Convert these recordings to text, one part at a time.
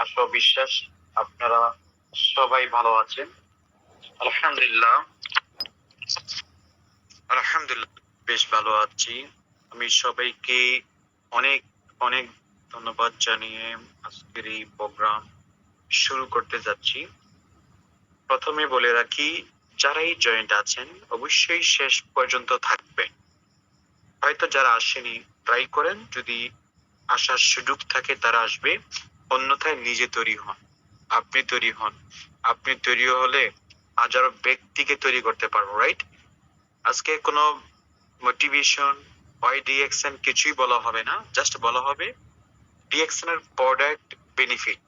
আশা ও বিশ্বাস আপনারা সবাই ভালো আছেন। আলহামদুলিল্লাহ আলহামদুলিল্লাহ বেশ ভালো আছি। আমি সবাইকে অনেক অনেক ধন্যবাদ জানিয়ে আজকের এই প্রোগ্রাম শুরু করতে যাচ্ছি। প্রথমে বলে রাখি, যারাই জয়েন্ট আছেন অবশ্যই শেষ পর্যন্ত থাকবেন। হয়তো যারা আসেনি ট্রাই করেন, যদি আসার সুযোগ থাকে তারা আসবে, অন্যথায় নিজে তৈরি হন। আপনি তৈরি হন, আপনি তৈরি হলে হাজারো ব্যক্তিকে তৈরি করতে পারবো, রাইট? আজকে কোনো মোটিভেশন ওয়াই ডিএক্সএন কিছুই বলা হবে না, জাস্ট বলা হবে ডিএক্সএন এর প্রোডাক্ট বেনিফিট।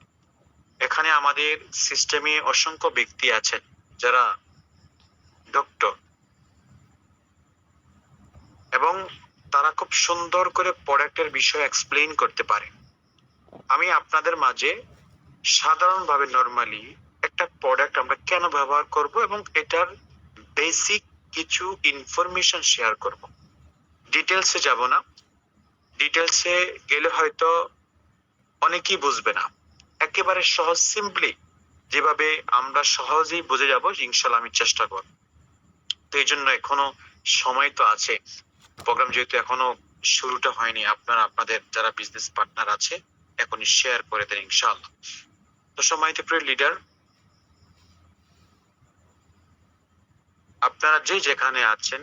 এখানে আমাদের সিস্টেমে অসংখ্য ব্যক্তি আছেন যারা ডক্টর, এবং তারা খুব সুন্দর করে প্রোডাক্টের বিষয়ে এক্সপ্লেইন করতে পারে। আমি আপনাদের মাঝে সাধারণভাবে নরমালি একটা প্রোডাক্ট আমরা কেন ব্যবহার করব এবং এটার বেসিক কিছু ইনফরমেশন শেয়ার করব। ডিটেলসে যাব না, ডিটেলসে গেলে হয়তো অনেকেই বুঝবে না। একেবারে সহজ সিম্পলি যেভাবে আমরা সহজেই বুঝে যাব ইনশাল্লাহ আমি চেষ্টা করব। তো এই জন্য এখনো সময় তো আছে, প্রোগ্রাম যেহেতু এখনো শুরুটা হয়নি, আপনারা আপনাদের যারা বিজনেস পার্টনার আছে এখনই শেয়ার করে দেন ইনশাআল্লাহ। তো সম্মানিত প্রিয় লিডার, আপনারা যে যেখানে আছেন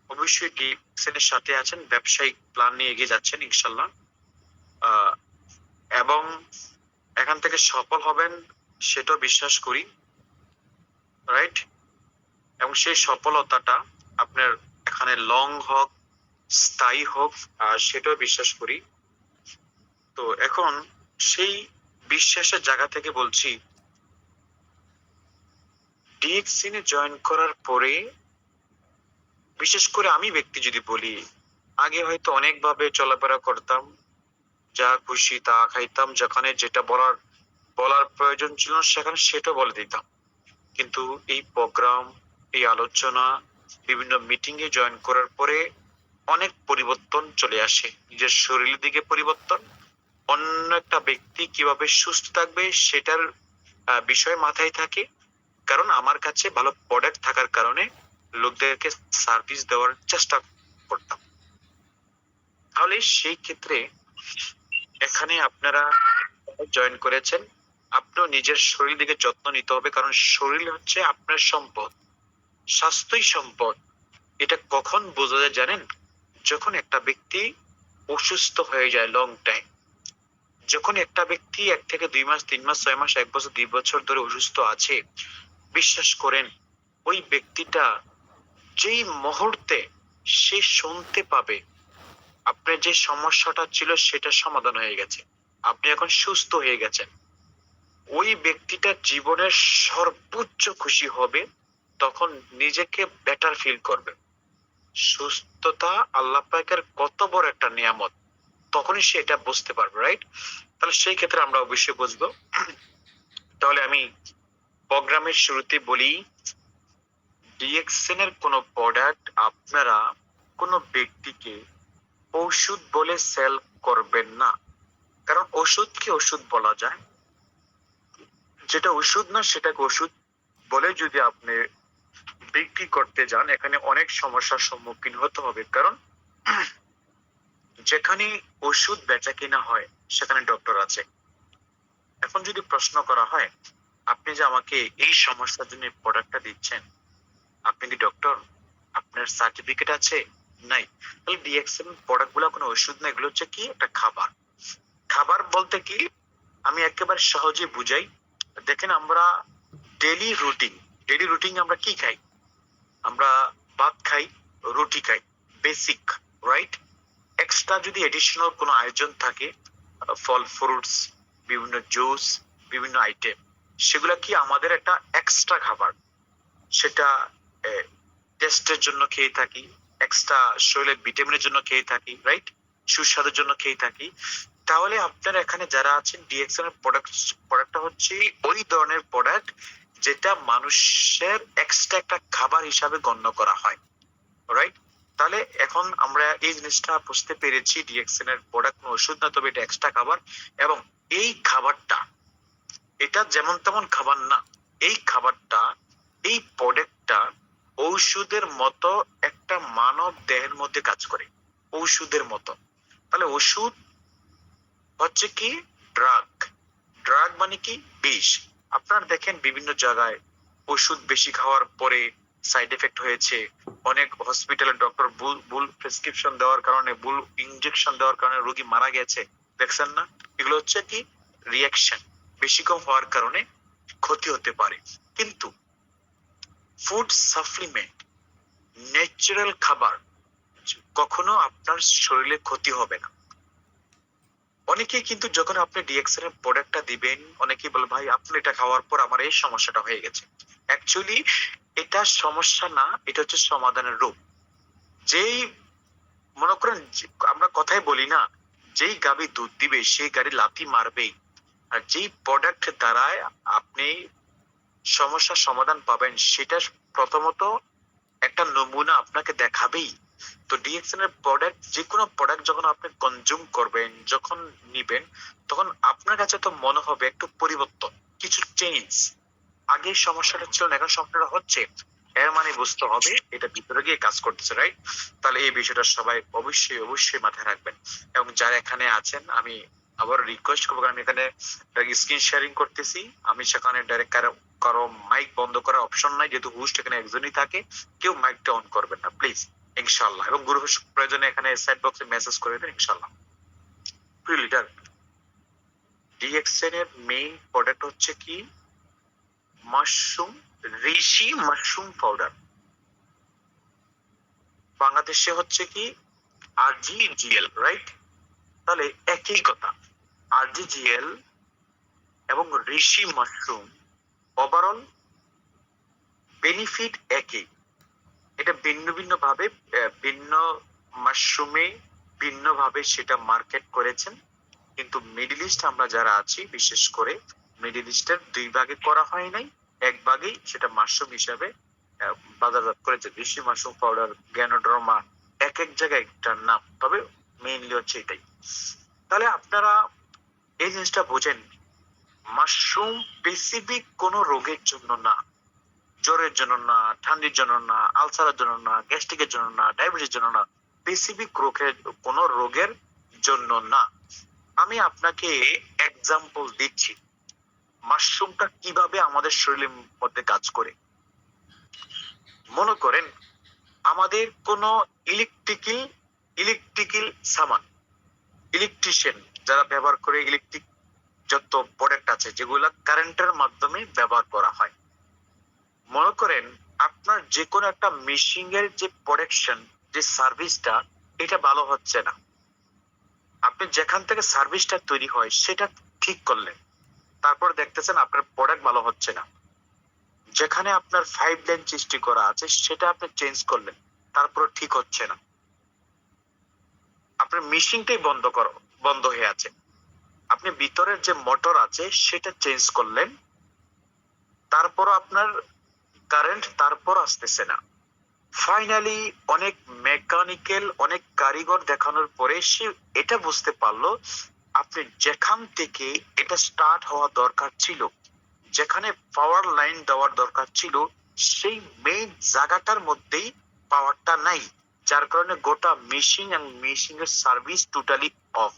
অবশ্যই ডিএক্সএন এর সাথে আছেন, ব্যবসায়িক প্ল্যান নিয়ে এগিয়ে যাচ্ছেন ইনশাল্লাহ, এবং এখান থেকে সফল হবেন সেটাও বিশ্বাস করি, রাইট? এবং সেই সফলতাটা আপনার এখানে লং হোক, স্থায়ী হোক, সেটাও বিশ্বাস করি। তো এখন সেই বিশ্বাসের জায়গা থেকে বলছি, ডিএক্সএন এ জয়েন করার পরে বিশেষ করে আমি ব্যক্তি যদি বলি, আগে হয়তো অনেকভাবে চলাফেরা করতাম, যা খুশি তা খাইতাম, যেখানে যেটা বলার বলার প্রয়োজন ছিল সেখানে সেটা বলে দিতাম। কিন্তু এই প্রোগ্রাম, এই আলোচনা, বিভিন্ন মিটিং এ জয়েন করার পরে অনেক পরিবর্তন চলে আসে। নিজের শরীরের দিকে পরিবর্তন, অন্য একটা ব্যক্তি কিভাবে সুস্থ থাকবে সেটার বিষয় মাথায় থাকে। কারণ আমার কাছে ভালো প্রোডাক্ট থাকার কারণে লোকদেরকে সার্ভিস দেওয়ার চেষ্টা করতাম। তাহলে সেই ক্ষেত্রে এখানে আপনারা জয়েন করেছেন, আপনিও নিজের শরীর দিকে যত্ন নিতে হবে, কারণ শরীর হচ্ছে আপনার সম্পদ, স্বাস্থ্যই সম্পদ। এটা কখন বোঝা যায় জানেন? যখন একটা ব্যক্তি অসুস্থ হয়ে যায় লং টাইম, যখন একটা ব্যক্তি 1 থেকে 2 মাস, 3 মাস, 6 মাস, 1 বছর, 2 বছর ধরে অসুস্থ আছে, বিশ্বাস করেন ওই ব্যক্তিটা যেই মুহূর্তে সে শুনতে পাবে আপনার যে সমস্যাটা ছিল সেটা সমাধান হয়ে গেছে, আপনি এখন সুস্থ হয়ে গেছেন, ওই ব্যক্তিটা জীবনের সর্বোচ্চ খুশি হবে, তখন নিজেকে বেটার ফিল করবে। সুস্থতা আল্লাহ পাকের কত বড় একটা নিয়ামত, তখনই সে এটা বুঝতে পারবে, রাইট? তাহলে সেই ক্ষেত্রে আমরা অবশ্যই বুঝবো। তাহলে আমি প্রোগ্রামের শুরুতে বলি, ডিএক্সএন এর কোন প্রোডাক্ট আপনারা কোন ব্যক্তিকে ওষুধ বলে সেল করবেন না। কারণ ওষুধকে ওষুধ বলা যায়, যেটা ওষুধ না সেটাকে ওষুধ বলে যদি আপনি বিক্রি করতে যান, এখানে অনেক সমস্যার সম্মুখীন হতে হবে। কারণ যেখানে ওষুধ বেচা কিনা হয় সেখানে ডক্টর আছে। এখন যদি প্রশ্ন করা হয়, আপনি যে আমাকে এই সমস্যার জন্য প্রোডাক্টটা দিচ্ছেন, আপনি কি ডক্টর? আপনার সার্টিফিকেট আছে? নাই। তাহলে ডিএক্সএন প্রোডাক্ট গুলো কোনো ওষুধ না, এগুলো হচ্ছে কি একটা খাবার। খাবার বলতে কি আমি একেবারে সহজে বুঝাই। দেখেন আমরা ডেলি রুটিন আমরা কি খাই? আমরা ভাত খাই, রুটি খাই, বেসিক, রাইট? এক্সট্রা যদি এডিশনাল কোনো আয়োজন থাকে, ফল ফ্রুটস, বিভিন্ন জুস, বিভিন্ন আইটেম, সেগুলা কি আমাদের একটা এক্সট্রা খাবার। সেটা টেস্টের জন্য খেয়ে থাকি, এক্সট্রা শরীরের ভিটামিনের জন্য খেয়ে থাকি, রাইট? সুস্বাদের জন্য খেয়ে থাকি। তাহলে আপনারা এখানে যারা আছেন, ডিএক্সএন এর প্রোডাক্টটা হচ্ছে ওই ধরনের প্রোডাক্ট যেটা মানুষের এক্সট্রা একটা খাবার হিসাবে গণ্য করা হয়, রাইট? তাহলে এখন আমরা এই জিনিসটা বুঝতে পেরেছি, ডিএক্সএন এর প্রোডাক্ট কোনো ওষুধ না, তবে এটা এক্সট্রা খাবার। এবং এই খাবারটা, এটা যেমন তেমন খাবার না। এই খাবারটা, এই প্রোডাক্টটা ঔষধের মতো একটা মানব দেহের মধ্যে কাজ করে, ঔষধের মতো। তাহলে ওষুধ হচ্ছে কি ড্রাগ, ড্রাগ মানে কি বিষ। আপনার দেখেন বিভিন্ন জায়গায় ওষুধ বেশি খাওয়ার পরে সাইড এফেক্ট হয়েছে, অনেক হসপিটালে ডক্টর ভুল ভুল প্রেসক্রিপশন দেওয়ার কারণে, ভুল ইনজেকশন দেওয়ার কারণে রোগী মারা গেছে, দেখছেন না? এগুলো হচ্ছে কি রিয়াকশন, বেশি কম হওয়ার কারণে ক্ষতি হতে পারে। কিন্তু ফুড সাপ্লিমেন্ট, ন্যাচারাল খাবার কখনো আপনার শরীরে ক্ষতি হবে না। অনেকেই কিন্তু যখন আপনি ডিএক্সএন এর প্রোডাক্টটা দিবেন, অনেকেই বলে ভাই আপনি এটা খাওয়ার পর আমার এই সমস্যাটা হয়ে গেছে। অ্যাকচুয়ালি এটা সমস্যা না, এটা হচ্ছে সমাধানের রূপ। যেই মনে করেন আমরা কথাই বলি না, যেই গাভী দুধ দিবে সেই গাড়ি লাথি মারবেই। আর যেই প্রোডাক্ট দ্বারায় আপনি সমস্যার সমাধান পাবেন, সেটা প্রথমত একটা নমুনা আপনাকে দেখাবেই। তো ডিএক্সএন এর প্রোডাক্ট, যে কোনো প্রোডাক্ট যখন আপনি কনজিউম করবেন, যখন নিবেন, তখন আপনার কাছে তো মনে হবে একটু পরিবর্তন, কিছু চেঞ্জ। আগে সমস্যাটা ছিল না, এখন সমস্যাটা হচ্ছে, এর মানে বুঝতে হবে এটা ভিতরে গিয়ে কাজ করতেছে, রাইট? তাহলে এই বিষয়টা সবাই অবশ্যই অবশ্যই মাথায় রাখবেন। এবং যারা এখানে আছেন, আমি আবার রিকোয়েস্ট করবো, আমি এখানে স্ক্রিন শেয়ারিং করতেছি, আমি সেখানে ডাইরেক্ট কারো মাইক বন্ধ করার অপশন নাই, যেহেতু হোস্ট এখানে একজনই থাকে, কেউ মাইকটা অন করবেন না প্লিজ, ইনশাআল্লাহ। এবং গ্রুপ প্রয়োজনে এখানে সাইড বক্সে মেসেজ করে দেন ইনশাআল্লাহ। প্রিয় লিডার, ডিএক্সএন এর মেইন প্রোডাক্ট হচ্ছে কি মাশরুম, ঋষি মাশরুম পাউডার। বাংলাদেশে হচ্ছে কি আরজিজিএল, রাইট? তাহলে একই কথা, আরজিজিএল এবং ঋষি মাশরুম ওভারঅল বেনিফিট একই। এটা ভিন্ন ভিন্ন ভাবে, ভিন্ন মাশরুমে ভিন্ন ভাবে সেটা মার্কেট করেছেন। কিন্তু মিডল ইস্ট আমরা যারা আছি, বিশেষ করে মিডল ইস্টের দুই ভাগে করা হয় নাই, এক ভাগেই সেটা মাশরুম হিসাবে বাজারজাত করেছে। ঋষি মাশরুম পাউডার, গ্যানোড্রমা, এক এক জায়গায় একটার নাম, তবে মেইনলি হচ্ছে এটাই। তাহলে আপনারা এই জিনিসটা বোঝেন, মাশরুম স্পেসিফিক কোনো রোগের জন্য না, জ্বরের জন্য না, ঠান্ডির জন্য না, আলসারের জন্য না, গ্যাস্ট্রিকের জন্য না, ডায়াবেটিসের জন্য না, স্পেসিফিক রোগের, কোনো রোগের জন্য না। আমি আপনাকে এক্সাম্পল দিচ্ছি মাশরুমটা কিভাবে আমাদের শরীরের মধ্যে কাজ করে। মনে করেন আমাদের কোনো ইলেকট্রিক্যাল সামান, ইলেকট্রিশিয়ান যারা ব্যবহার করে, ইলেকট্রিক যত প্রোডাক্ট আছে যেগুলা কারেন্টের মাধ্যমে ব্যবহার করা হয়, মনে করেন আপনার যে কোনো একটা মেশিন এর যে প্রোডাকশন, যে সার্ভিসটা, এটা ভালো হচ্ছে না। আপনি যেখান থেকে সার্ভিসটা তৈরি হয় সেটা ঠিক করলেন, তারপর দেখতেছেন আপনার প্রোডাক্ট ভালো হচ্ছে না। যেখানে আপনার 5 লাইন সৃষ্টি করা আছে সেটা আপনি চেঞ্জ করলেন, তারপর ঠিক হচ্ছে না। আপনার মেশিনটাই বন্ধ হয়ে আছে। আপনি ভিতরের যে মোটর আছে সেটা চেঞ্জ করলেন, তারপর আপনার কারেন্ট তারপর আসতেছে না। ফাইনালি অনেক মেকানিক্যাল, অনেক কারিগর দেখানোর পরে সে এটা বুঝতে পারলো, আপনি যেখান থেকে এটা স্টার্ট হওয়া দরকার ছিল, যেখানে পাওয়ার লাইন দেওয়ার দরকার ছিল, সেই মেইন জায়গাটার মধ্যেই পাওয়ারটা নাই, যার কারণে গোটা মেশিন এবং মেশিনের সার্ভিস টোটালি অফ,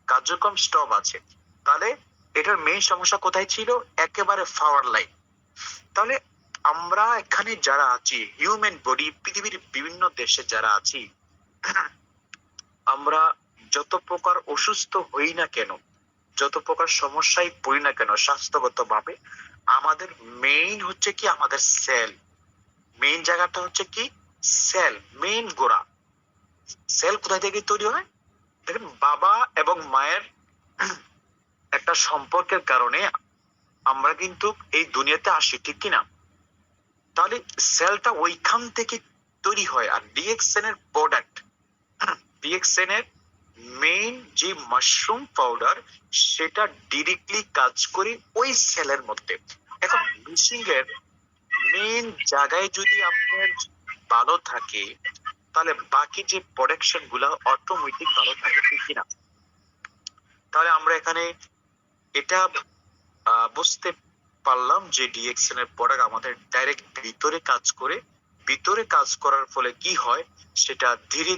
কার্যক্রম স্টপ আছে। তাহলে এটার মেইন সমস্যা কোথায় ছিল? একেবারে পাওয়ার লাইন। তাহলে আমরা এখানে যারা আছি, হিউম্যান বডি, পৃথিবীর বিভিন্ন দেশে যারা আছি, আমরা যত প্রকার অসুস্থ হই না কেন, যত প্রকার সমস্যায় পড়ি না কেন স্বাস্থ্যগত ভাবে, আমাদের মেইন হচ্ছে কি আমাদের সেল। মেইন জায়গাটা হচ্ছে কি সেল, মেইন গোড়া। সেল কোথায় থেকে তৈরি হয়? দেখেন, বাবা এবং মায়ের একটা সম্পর্কের কারণে আমরা কিন্তু এই দুনিয়াতে আসি, ঠিক কিনা? তাহলে সেলটা ওইখান থেকে তৈরি হয়। আর ডিএক্সএন এর প্রোডাক্ট, ডিএক্সএন এর মেইন যে মাশরুম পাউডার, সেটা ডিরেক্টলি কাজ করে ওই সেলের মধ্যে। এখন মেশিং এর মেইন জায়গায় যদি আপনার ভালো থাকে, তাহলে বাকি যে প্রোডাকশন গুলা অটোমেটিক ভালো থাকে, ঠিক কিনা? তাহলে আমরা এখানে এটা বুঝতে পারলাম যে ডিএক্সএন এর প্রোডাক্ট আমাদের ডাইরেক্ট ভিতরে কাজ করে, ভিতরে কাজ করার ফলে কি হয় সেটা ধীরে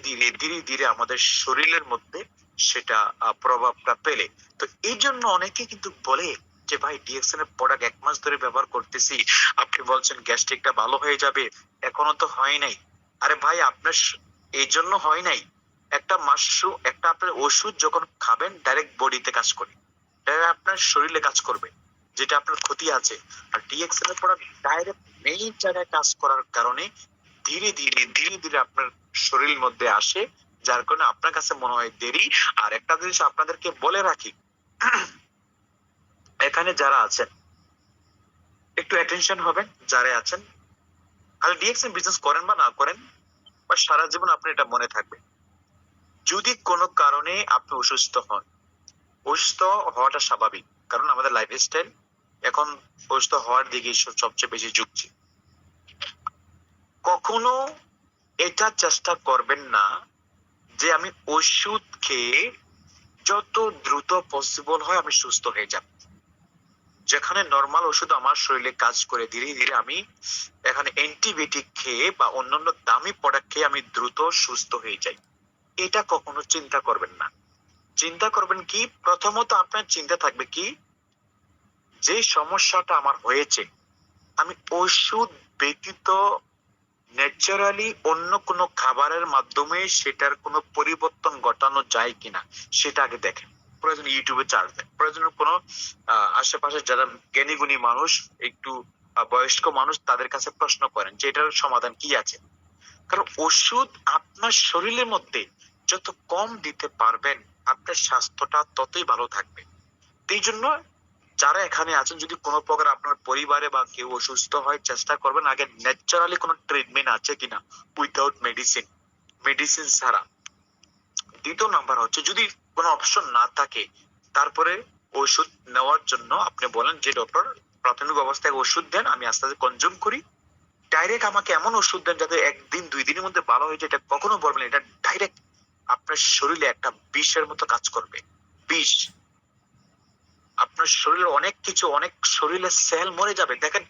ধীরে আমাদের শরীরের মধ্যে সেটা প্রভাবটা পেলে। তো এই জন্য অনেকে কিন্তু বলে যে ভাই ডিএক্সএন এর প্রোডাক্ট 1 মাস ধরে ব্যবহার করতেছি, আপনি বলছেন গ্যাস্ট্রিকটা ভালো হয়ে যাবে, এখনো তো হয় নাই। আরে ভাই আপনার এই জন্য হয় নাই, একটা আপনার ওষুধ যখন খাবেন ডাইরেক্ট বডিতে কাজ করে, ডাইরেক্ট আপনার শরীরে কাজ করবে, যেটা আপনার ক্ষতি আছে। আর ডিএক্সএল এর প্রোডাক্ট ডাইরেক্ট মেইন জায়গায় কাজ করার কারণে ধীরে আপনার শরীরের মধ্যে আসে, যার কারণে আপনার কাছে মনে হয় দেরি। আর একটা জিনিস আপনাদেরকে বলে রাখি, এখানে যারা আছেন একটু অ্যাটেনশন হবেন, যারা আছেন আর ডিএক্সএল বিজনেস করেন বা না করেন, বা সারা জীবন আপনি এটা মনে থাকবে, যদি কোনো কারণে আপনি অসুস্থ হন, অসুস্থ হওয়াটা স্বাভাবিক, কারণ আমাদের লাইফস্টাইল এখন অসুস্থ হওয়ার দিকে সবচেয়ে বেশি ঝুঁকছে। কখনো এটা চেষ্টা করবেন না যে আমি ওষুধ খেয়ে যত দ্রুত পসিবল হয় আমি সুস্থ হয়ে যাব। যেখানে নর্মাল ওষুধ আমার শরীরে কাজ করে ধীরে আমি এখানে অ্যান্টিবায়োটিক খেয়ে বা অন্যান্য দামি প্রোডাক্ট খেয়ে আমি দ্রুত সুস্থ হয়ে যাই, এটা কখনো চিন্তা করবেন না। চিন্তা করবেন কি, প্রথমত আপনার চিন্তা থাকবে কি, যে সমস্যাটা আমার হয়েছে আমি ওষুধ ব্যতীত ন্যাচারালি অন্য কোনো খাবারের মাধ্যমে সেটার কোনো পরিবর্তন ঘটানো যায় কিনা সেটা আগে দেখেন। প্রয়োজন ইউটিউবে চার্জ দেন, প্রয়োজন কোনো আশেপাশে যারা জ্ঞানী গুণী মানুষ, একটু বয়স্ক মানুষ, তাদের কাছে প্রশ্ন করেন যে এটার সমাধান কি আছে। কারণ ওষুধ আপনার শরীরের মধ্যে যত কম দিতে পারবেন আপনার স্বাস্থ্যটা ততই ভালো থাকবে। এই জন্য যারা এখানে আছেন, যদি কোনো প্রকার আপনার পরিবারে বা কেউ অসুস্থ হয়, চেষ্টা করবেন আগে ন্যাচারালি কোনো ট্রিটমেন্ট আছে কিনা উইথাউট মেডিসিন ছাড়া। দ্বিতীয় নাম্বার হচ্ছে যদি কোনো অপশন না থাকে, তারপরে ওষুধ নেওয়ার জন্য আপনি বলেন যে ডক্টর প্রাথমিক অবস্থায় ওষুধ দেন, আমি আস্তে আস্তে কনজিউম করি। ডাইরেক্ট আমাকে এমন ওষুধ দেন যাতে 1 দিন 2 দিনের মধ্যে ভালো হয়ে যায়, এটা কখনো বলবেন। এটা ডাইরেক্ট আপনার শরীরে একটা বিষের মতো কাজ করবে। বিষ, আপনার শরীরে অনেক কিছু, অনেক শরীরে সেল মরে যাবে। দেখেন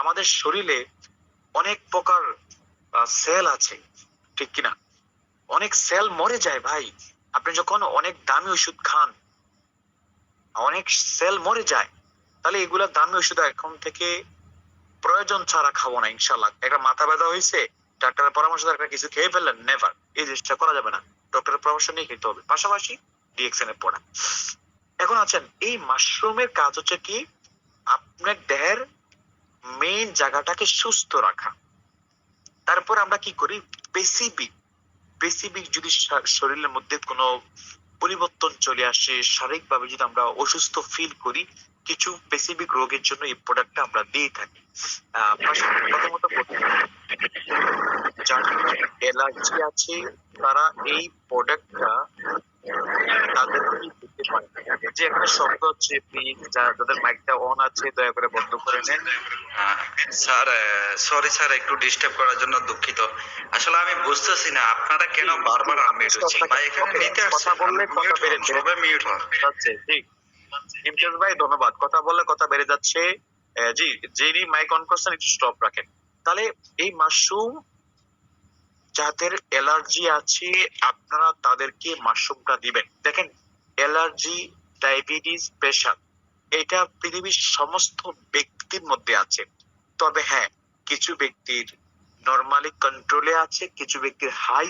আমাদের শরীরে অনেক প্রকার সেল আছে, ঠিক কিনা? অনেক সেল মরে যায় ভাই। আপনি যখন অনেক দামি ওষুধ খান অনেক সেল মরে যায়, তাহলে এগুলা দামি ওষুধ এখন থেকে প্রয়োজন ছাড়া খাবো না ইনশাল্লাহ। একটা মাথা ব্যথা হয়েছে, ডাক্তারের পরামর্শ একটা কিছু খেয়ে ফেললেন, নেভার, এই জিনিসটা করা যাবে না। ডক্টরের পরামর্শ নিয়ে খেতে হবে, পাশাপাশি ডিএক্সএন এর পড়া। এখন আছেন এই মাশরুমের কাজ হচ্ছে কি, আপনার দেহের মেইন জায়গাটাকে সুস্থ রাখা। তারপর আমরা কি করি, স্পেসিফিক যদি শরীরের মধ্যে কোনো পরিবর্তন চলে আসে, শারীরিক ভাবে যদি আমরা অসুস্থ ফিল করি, কিছু স্পেসিফিক রোগের জন্য এই প্রোডাক্টটা আমরা দিয়ে থাকি। প্রথমত যাদের অ্যালার্জি আছে তারা এই প্রোডাক্টটা তাদেরকে দিতে পারে। যে একটা শব্দ হচ্ছে প্লিজ, যাদের মাইকটা অন আছে দয়া করে বন্ধ করে নেন। স্যার, সরি স্যার, একটু ডিস্টার্ব করার জন্য দুঃখিত। আসলে আমি বুঝতেছি না আপনারা কেন বারবার আনমিউট হচ্ছেন। ভাই এখানে নিতে আসছে, কথা বললে কথা বেড়ে সবে মিউট যাচ্ছে। ঠিক, ইমতিয়াজ ভাই ধন্যবাদ। কথা বললে কথা বেড়ে যাচ্ছে। জি, যিনি মাইক অন করছেন একটু স্টপ রাখেন। তাহলে এই মাশরুম যাদের অ্যালার্জি আছে আপনারা তাদেরকে মাশরুমটা দিবেন। দেখেন অ্যালার্জি, ডায়াবেটিস, প্রেশার, এটা পৃথিবীর সমস্ত ব্যক্তির মধ্যে আছে। তবে হ্যাঁ, কিছু ব্যক্তির নরমালি কন্ট্রোলে আছে, কিছু ব্যক্তির হাই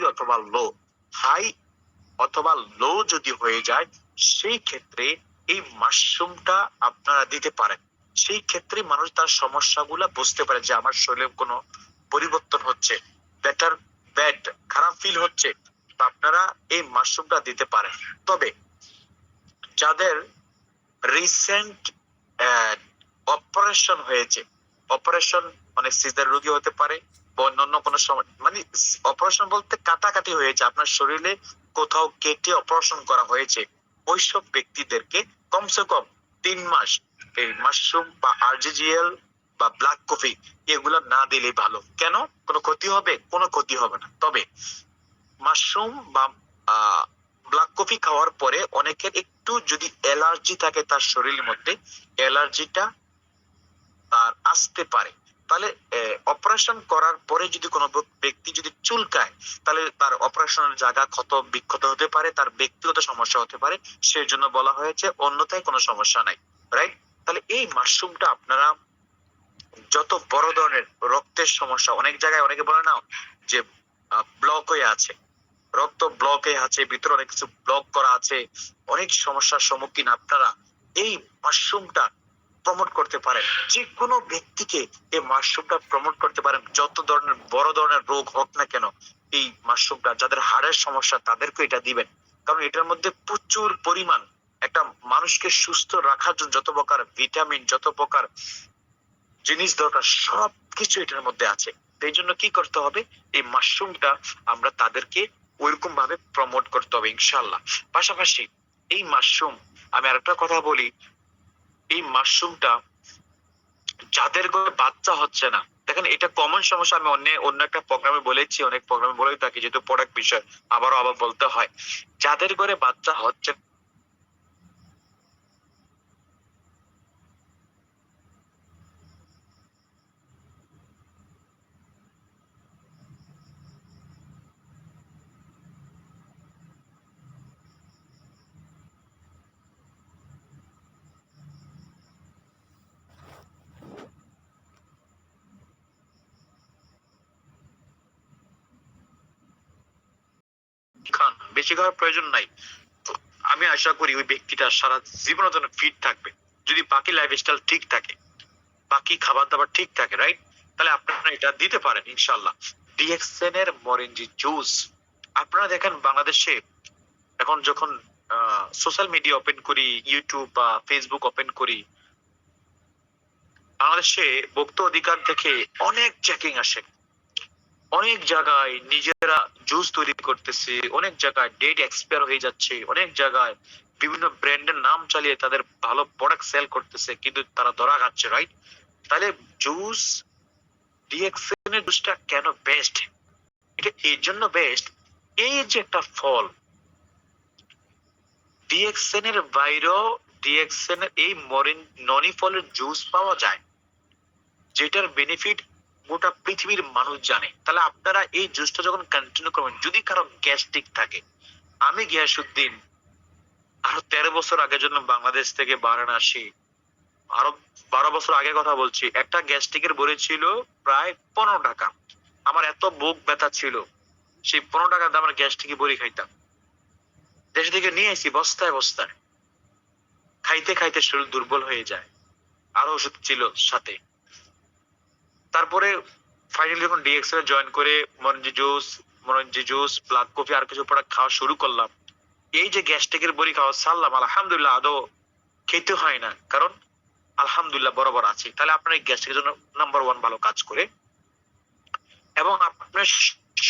অথবা লো যদি হয়ে যায়, সেই ক্ষেত্রে এই মাশরুমটা আপনারা দিতে পারেন। সেই ক্ষেত্রে মানুষ তার সমস্যাগুলো বুঝতে পারে যে আমার শরীরে কোনো পরিবর্তন হচ্ছে, বেটার ব্যাড খারাপ ফিল হচ্ছে, তো আপনারা এই মাশরুমটা দিতে পারেন। তবে যাদের রিসেন্ট অপারেশন হয়েছে, অপারেশন মানে সিজার রোগী হতে পারে বা অন্যান্য কোনো সময়, মানে অপারেশন বলতে কাটাকাটি হয়েছে, আপনার শরীরে কোথাও কেটে অপারেশন করা হয়েছে, ওইসব ব্যক্তিদেরকে কমসে কম 3 মাস এই মাশরুম বা আরজিজিএল বা ব্ল্যাক কফি এগুলো না দিলে ভালো। কেন, কোনো ক্ষতি হবে? কোনো ক্ষতি হবে না। তবে মাশরুম বা ব্ল্যাক কফি খাওয়ার পরে অনেকের একটু যদি অ্যালার্জি থাকে তার শরীরের মধ্যে, অ্যালার্জিটা তার আসতে পারে। তাহলে অপারেশন করার পরে যদি কোনো ব্যক্তি যদি চুলকায়, তাহলে তার অপারেশনের জায়গা ক্ষত বিক্ষত হতে পারে, তার ব্যক্তিগত সমস্যা হতে পারে, সেই জন্য বলা হয়েছে, অন্যথায় কোনো সমস্যা নাই, রাইট? তাহলে এই মাশরুমটা আপনারা যত বড় ধরনের রক্তের সমস্যা, অনেক জায়গায় অনেকে বলে না যে ব্লক হয়ে আছে, রক্ত ব্লক হয়ে আছে, ভিতরে অনেক কিছু ব্লক করা আছে, অনেক সমস্যার সম্মুখীন আপনারা এই মাশরুমটা প্রমোট করতে পারেন। যে কোনো ব্যক্তিকে এই মাশরুমটা প্রমোট করতে পারেন, যত ধরনের বড় ধরনের রোগ হোক না কেন, এই মাশরুমটা যাদের হাড়ের সমস্যা তাদেরকে এটা দিবেন, কারণ এটার মধ্যে প্রচুর পরিমাণ একটা মানুষকে সুস্থ রাখার জন্য যত প্রকার ভিটামিন, যত প্রকার জিনিস দরকার, সবকিছু এটার মধ্যে আছে। এই জন্য কি করতে হবে, এই মাশরুমটা আমরা তাদেরকে ওইরকম ভাবে প্রমোট করতে হবে ইনশাল্লাহ। পাশাপাশি এই মাশরুম, আমি আরেকটা কথা বলি, এই মাশরুমটা যাদের ঘরে বাচ্চা হচ্ছে না, দেখেন এটা কমন সমস্যা, আমি অন্য একটা প্রোগ্রামে বলেছি, অনেক প্রোগ্রামে বলেই থাকি, যেহেতু প্রোডাক্ট বিষয় আবারও আবার বলতে হয়, যাদের ঘরে বাচ্চা হচ্ছে খান, বেশি খাওয়ার প্রয়োজন নাই, তো আমি আশা করি ওই ব্যক্তিটা সারা জীবনের জন্য ফিট থাকবে, যদি বাকি লাইফস্টাইল ঠিক থাকে, বাকি খাবার দাবার ঠিক থাকে, রাইট? তাহলে আপনারা এটা দিতে পারেন ইনশাল্লাহ। ডিএক্সএন এর মরেঞ্জি জুস, আপনারা দেখেন বাংলাদেশে এখন যখন সোশ্যাল মিডিয়া ওপেন করি, ইউটিউব বা ফেসবুক ওপেন করি, বাংলাদেশে ভোক্তা অধিকার থেকে অনেক চেকিং আসে, অনেক জায়গায় নিজেরা জুস তৈরি করতেছে, অনেক জায়গায় ডেট এক্সপায়ার হয়ে যাচ্ছে, অনেক জায়গায় বিভিন্ন ব্র্যান্ডের নাম চালিয়ে তাদের ভালো প্রোডাক্ট সেল করতেছে, কিন্তু তারা ধরা খাচ্ছে, রাইট? তাহলে জুস, ডিএক্সএন এর জুসটা কেন বেস্ট? এটা এই জন্য বেস্ট, এই যে একটা ফল, ডিএক্সএন এর বাইরেও ডিএক্সএন এর এই ননি ফলের জুস পাওয়া যায়, যেটার বেনিফিট গোটা পৃথিবীর মানুষ জানে। তাহলে আপনারা এই জুসটা যখন কন্টিনিউ করবেন, যদি কারো গ্যাস্ট্রিক থাকে, আমি গিয়াসুদ্দিন আরো 13 বছর আগের জন্য বাংলাদেশ থেকে বারাণসী আসি, আরো 12 বছর আগে কথা বলছি, একটা গ্যাস্ট্রিকের বড়ি ছিল প্রায় 15 টাকা, আমার এত বুক ব্যথা ছিল, সেই 15 টাকা দামের গ্যাস্ট্রিকের বড়ি খাইতাম, দেশ থেকে নিয়ে আসি বস্তায় বস্তায়, খাইতে খাইতে শরীর দুর্বল হয়ে যায়, আরো ওষুধ ছিল সাথে। তারপরে ফাইনালি যখন ডিএক্সএল জয়েন করে মরঞ্জি জুস, ব্ল্যাক কফি আর কিছু প্রোডাক্ট খাওয়া শুরু করলাম, এই যে গ্যাস্ট্রিকের বড়ি খাওয়া ছাড়লাম, আলহামদুলিল্লাহ আদৌ খেতে হয় না, কারণ আলহামদুলিল্লাহ বরাবর আছে। তাহলে আপনার এই গ্যাস্ট্রিকের জন্য নাম্বার ওয়ান ভালো কাজ করে, এবং আপনার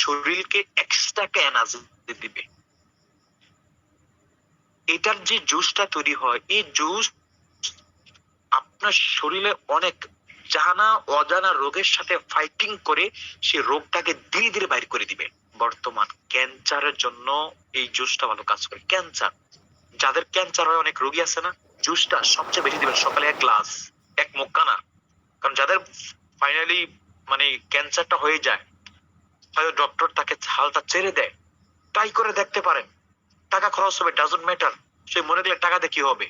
শরীরকে এক্সট্রা এনার্জি দিবে। এটার যে জুসটা তৈরি হয়, এই জুস আপনার শরীরে অনেক জানা অজানা রোগের সাথে ফাইটিং করে সেই রোগটাকে ধীরে ধীরে বাইর করে দিবে। বর্তমান ক্যান্সারের জন্য এই জুসটা ভালো কাজ করে। ক্যান্সার, যাদের ক্যান্সার হয়, অনেক রোগী আছে না, জুসটা সবচেয়ে বেশি দিবেন সকালে এক গ্লাস, এক মুক্কানা, কারণ যাদের ফাইনালি মানে ক্যান্সারটা হয়ে যায়, হয়তো ডক্টর তাকে হালটা ছেড়ে দেয়, ট্রাই করে দেখতে পারেন, টাকা খরচ হবে, ডাজন্ট ম্যাটার, সে মনে গেলে টাকা দিয়ে কি হবে,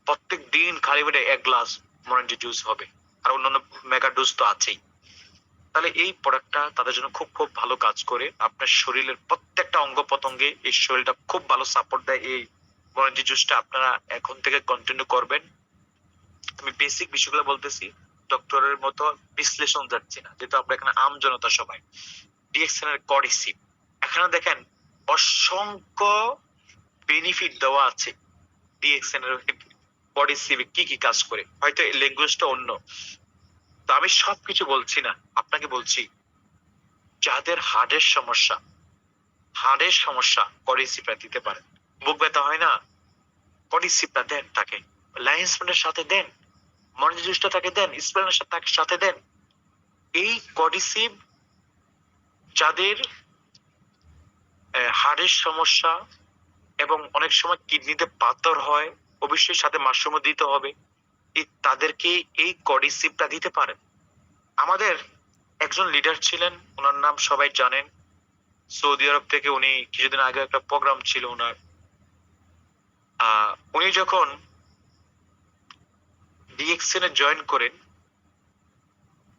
প্রত্যেক দিন খালি পেটে এক গ্লাস মরেঞ্জি জুস হবে, আর অন্যান্য মেগা ডোজ তো আছেই। তাহলে এই প্রোডাক্টটা তাদের জন্য খুব খুব ভালো কাজ করে, আপনার শরীরের প্রত্যেকটা অঙ্গ প্রত্যঙ্গে এই শরীরটা খুব ভালো সাপোর্ট দেয়। এই মরেঞ্জি জুসটা আপনারা এখন থেকে কন্টিনিউ করবেন। আমি বেসিক বিষয়গুলো বলতেছি, ডক্টরের মতো বিশ্লেষণ যাচ্ছি না, যেহেতু আমরা এখানে আম জনতা সবাই। ডিএক্সএন এর কডিসিপ, এখানে দেখেন অসংখ্য বেনিফিট দেওয়া আছে। ডিএক্সএন এর বডি সিভে কি কি কাজ করে, হয়তো ল্যাঙ্গুয়েজটা অন্য, তো আমি সবকিছু বলছি না, আপনাকে বলছি যাদের হার্টের সমস্যা কডিসিপটা দিতে পারেন। বুক ব্যথা হয় না, কডিসিপটা দেন তাকে, লাইন্সম্যানের সাথে দেন, মরেঞ্জি জুসটা তাকে দেন, স্প্লেনের সাথে দেন। এই কডিসিপ যাদের হার্টের সমস্যা, এবং অনেক সময় কিডনিতে পাথর হয়, অবশ্যই সাথে মাশরুমও দিতে হবে। তাদেরকে এই কডিসিপটা দিতে পারেন। আমাদের একজন লিডার ছিলেন, ওনার নাম সবাই জানেন। সৌদি আরব থেকে উনি কিছুদিন আগে একটা প্রোগ্রাম ছিল ওনার। উনি যখন ডিএক্সএন এ জয়েন করেন,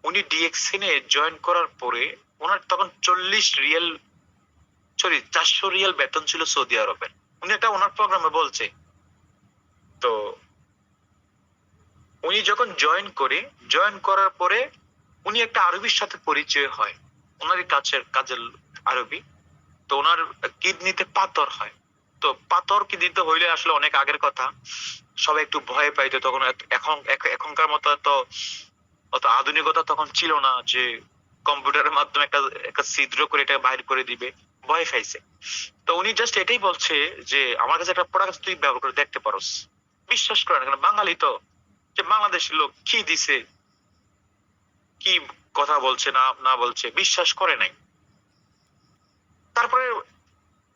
উনি ডিএক্সএন এ জয়েন করার পরে ওনার তখন 400 রিয়াল বেতন ছিল সৌদি আরবের। উনি একটা ওনার প্রোগ্রামে বলছে। তো উনি যখন জয়েন করার পরে উনি একটা আরবির সাথে পরিচয় হয়, ওনারই কাজের আরবি। তো ওনার কিডনিতে পাথর হয়। তো পাথর কিডনিতে হইলে আসলে অনেক আগের কথা, সবাই একটু ভয় পাইতো তখন। এখনকার মতো অত আধুনিকতা তখন ছিল না যে কম্পিউটারের মাধ্যমে একটা একটা ছিদ্র করে এটা বাইর করে দিবে, ভয় খাইছে। তো উনি জাস্ট এটাই বলছে যে আমার কাছে একটা প্রোডাক্ট তুই ব্যবহার করে দেখতে পারোস। বিশ্বাস করেন, কারণ বাঙালি তো, যে বাংলাদেশের লোক কি দিছে, কি কথা বলছে না না বলছে বিশ্বাস করে নাই। তারপরে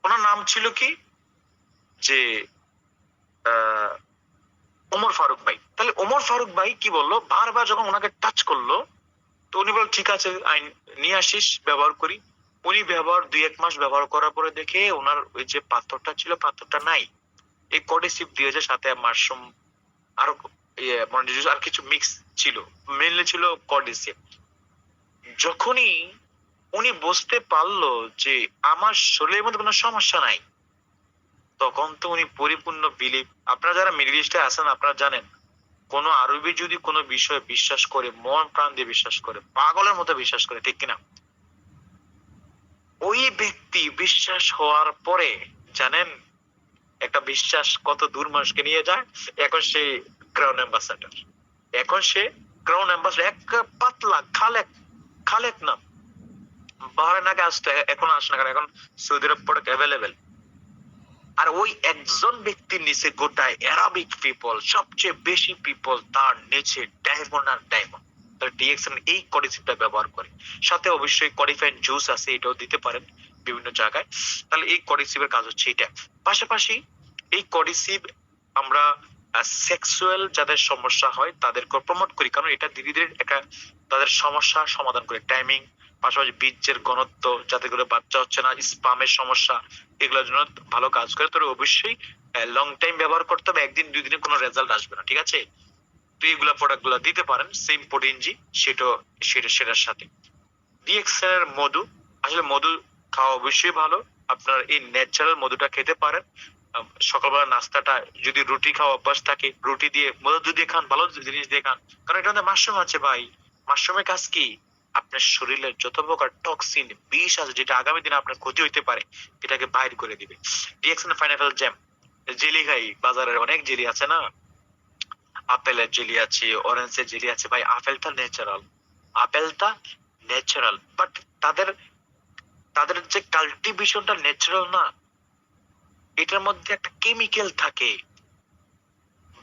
ওনার নাম ছিল কি, যে ওমর ফারুক ভাই। তাহলে ওমর ফারুক ভাই কি বললো, বারবার যখন ওনাকে টাচ করলো, তো উনি বল ঠিক আছে আইন নিয়ে আসিস, ব্যবহার করি। উনি 2-1 মাস ব্যবহার করার পরে দেখে ওনার ওই যে পাথরটা ছিল, পাথরটা নাই। এই কডিসিপ দিয়েছে, সাথে মাশরুম আরো মানে আর কিছু মিক্স ছিল, মেনলি ছিল কডিসিপ। যখনই উনি বুঝতে পারলো যে আমার শরীরের মধ্যে কোনো সমস্যা নাই, তখন তো উনি পরিপূর্ণ বিলিভ। আপনারা যারা মিডল ইস্টে আছেন আপনারা জানেন, কোন আরবি যদি কোনো বিষয়ে বিশ্বাস করে, মন প্রাণ দিয়ে বিশ্বাস করে, পাগলের মতো বিশ্বাস করে, ঠিক কিনা? ওই ব্যক্তি বিশ্বাস হওয়ার পরে জানেন একটা বিশ্বাস কত দূর মানুষকে নিয়ে যায়। এখন সে ক্রাউন অ্যাম্বাসাডার। এখন সে ক্রাউন অ্যাম্বাসাডার, এক পাতলা খালেক, খালেক নাম। বাহারাইন আগে আসতো, এখন আসে না, কারণ এখন সৌদি আরব প্রোডাক্ট অ্যাভেলেবেল। আর ওই একজন ব্যক্তির নিচে গোটায় অ্যারাবিক পিপল, সবচেয়ে বেশি পিপল তার নিচে ডায়মন্ড আর ডায়মন্ড। ডিএক্সএন এই কডিসিপটা ব্যবহার করে, সাথে অবশ্যই কডিফাইড জুস আছে, এটাও দিতে পারেন বিভিন্ন জায়গায়। তাহলে এই কডিসিপের কাজ হচ্ছে এটা। পাশাপাশি এই কডিসিপ আমরা সেক্সুয়াল যাদের সমস্যা হয় তাদেরকে প্রমোট করি, কারণ এটা ধীরে ধীরে একটা তাদের সমস্যা সমাধান করে। টাইমিং, পাশাপাশি বীর্যের ঘনত্ব, যাতে করে বাচ্চা হচ্ছে না, স্পামের সমস্যা, এগুলোর জন্য ভালো কাজ করে। তবে অবশ্যই লং টাইম ব্যবহার করতে হবে, 1 দিন 2 দিনে কোনো রেজাল্ট আসবে না, ঠিক আছে? তো এইগুলা প্রোডাক্ট গুলা দিতে পারেন সেম প্রোটিনজি, সেটার সাথে। ডিএক্সএন এর মধু, আসলে মধু খাওয়া অবশ্যই ভালো। আপনার এই ন্যাচারাল মধুটা খেতে পারেন। সকালবেলা নাস্তাটা যদি রুটি খাওয়া অভ্যাস থাকে, রুটি দিয়ে মধু দিয়ে খান, ভালো জিনিস দিয়ে খান। কারণ এটা মধ্যে মাশরুম আছে ভাই। মাশরুমের কাজ কি, আপনার শরীরের যত প্রকার টক্সিন, বিষ আছে, যেটা আগামী দিনে আপনার ক্ষতি হইতে পারে, এটাকে বাইর করে দিবে। ডিএক্সএন পাইনাপেল জ্যাম, জেলি খাই, বাজারের অনেক জেলি আছে না, আপেলের জেলি আছে, অরেঞ্জের জেলি আছে। ভাই আপেলটা ন্যাচারাল, আপেলটা ন্যাচারাল, বাট তাদের তাদের যে কাল্টিভেশনটা ন্যাচারাল না, এটার মধ্যে একটা কেমিক্যাল থাকে।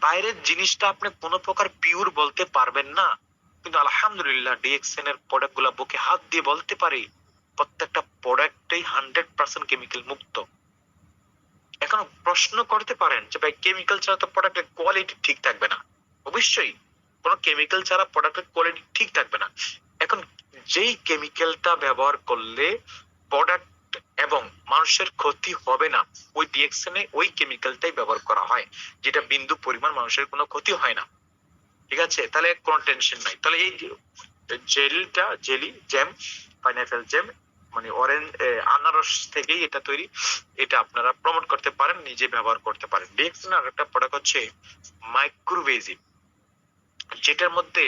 বাইরের জিনিসটা আপনি কোনো প্রকার পিওর বলতে পারবেন না, কিন্তু আলহামদুলিল্লাহ ডিএক্সএন এর প্রোডাক্ট গুলা বুকে হাত দিয়ে বলতে পারি প্রত্যেকটা প্রোডাক্টই 100% কেমিক্যাল মুক্ত। এখন প্রশ্ন করতে পারেন যে ভাই কেমিক্যাল ছাড়া তো প্রোডাক্টের কোয়ালিটি ঠিক থাকবে না। অবশ্যই কোনো কেমিক্যাল ছাড়া প্রোডাক্টের কোয়ালিটি ঠিক থাকবে না। এখন যেই কেমিক্যালটা ব্যবহার করলে প্রোডাক্ট এবং মানুষের ক্ষতি হবে না, ওই ডিএক্সএন এ ওই কেমিক্যালটাই ব্যবহার করা হয়, যেটা বিন্দু পরিমাণ মানুষের কোনো ক্ষতি হয় না, ঠিক আছে? তাহলে কোনো টেনশন নাই। তাহলে এই জেলি জ্যাম, পাইনাপেল জ্যাম, মানে অরেঞ্জ আনারস থেকেই এটা তৈরি। এটা আপনারা প্রমোট করতে পারেন, নিজে ব্যবহার করতে পারেন। ডিএক্সএন আর একটা প্রোডাক্ট হচ্ছে মাইক্রোভেজিভ, যেটার মধ্যে